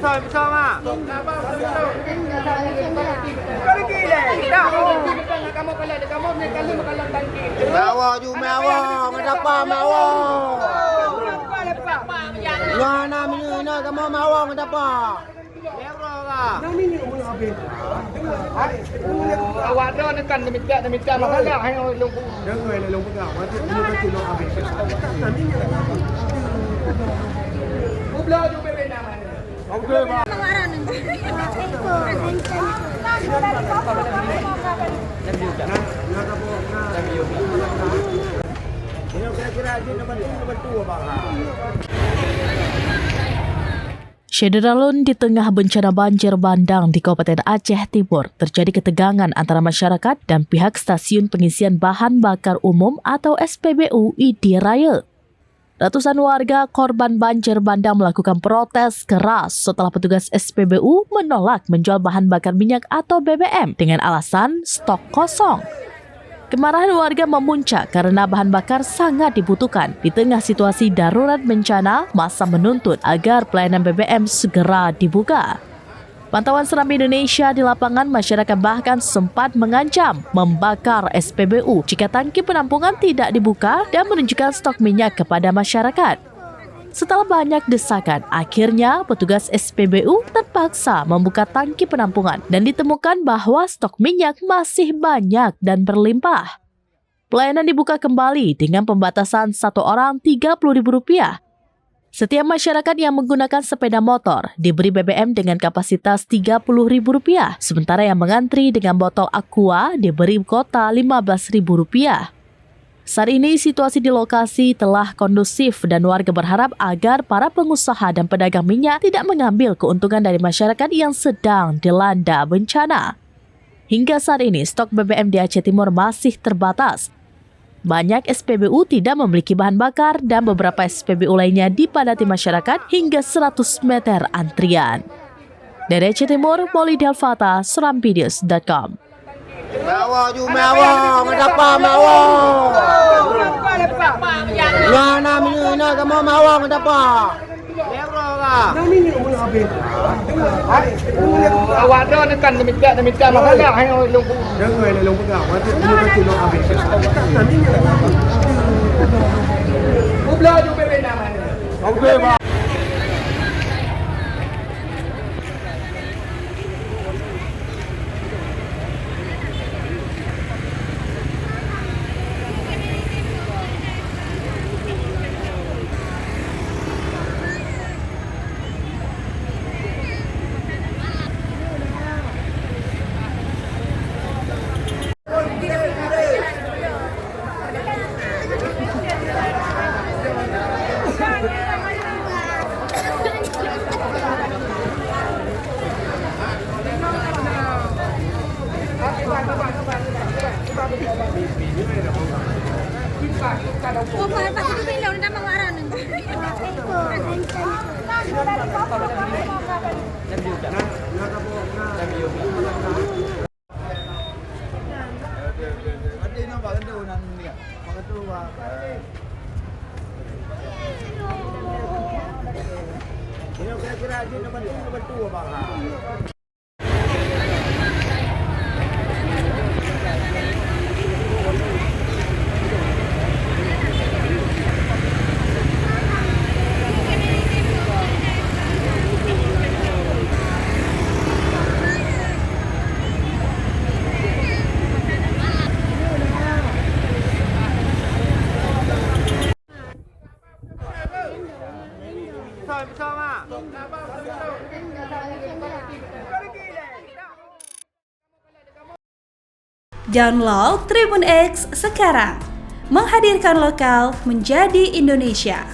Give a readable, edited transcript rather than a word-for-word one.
Bersama. Pergi deh. Dah. Kamu kalau tangki. Mewah ju mewah, ngapa mewah? Ngana mina kamu mewah ngapa? Awak dah nekan demikian masalah hai long. Dengar le long pegang, mati kita cuma habis. Kubla ju bebenang. Okey, Pak. Ini kira-kira aja nomor 2, Bang. Syederalun di tengah bencana banjir bandang di Kabupaten Aceh Timur, terjadi ketegangan antara masyarakat dan pihak Stasiun Pengisian Bahan Bakar Umum atau SPBU ID Raya. Ratusan warga korban banjir bandang melakukan protes keras setelah petugas SPBU menolak menjual bahan bakar minyak atau BBM dengan alasan stok kosong. Kemarahan warga memuncak karena bahan bakar sangat dibutuhkan. Di tengah situasi darurat bencana, massa menuntut agar pelayanan BBM segera dibuka. Pantauan Serambi Indonesia di lapangan, masyarakat bahkan sempat mengancam membakar SPBU jika tangki penampungan tidak dibuka dan menunjukkan stok minyak kepada masyarakat. Setelah banyak desakan, akhirnya petugas SPBU terpaksa membuka tangki penampungan dan ditemukan bahwa stok minyak masih banyak dan berlimpah. Pelayanan dibuka kembali dengan pembatasan satu orang Rp30.000. Setiap masyarakat yang menggunakan sepeda motor diberi BBM dengan kapasitas Rp30.000, sementara yang mengantri dengan botol Aqua diberi kuota Rp15.000. Saat ini situasi di lokasi telah kondusif dan warga berharap agar para pengusaha dan pedagang minyak tidak mengambil keuntungan dari masyarakat yang sedang dilanda bencana. Hingga saat ini stok BBM di Aceh Timur masih terbatas. Banyak SPBU tidak memiliki bahan bakar dan beberapa SPBU lainnya dipadati masyarakat hingga 100 meter antrian. Dari Aceh Timur, Moli Delfata, serambinews.com. Mewah ju mewah, ngapa mewah? Ngana mina kamu mewah ngapa? Awak dah nekan demikian masalah hai long. Dengar le long pegang, mati kita cuma habis. Kubla ju bebenang. Okey, Pak. Ini kira-kira aja nomor 2, Bang. Bersama. Download Tribun X sekarang, menghadirkan lokal menjadi Indonesia.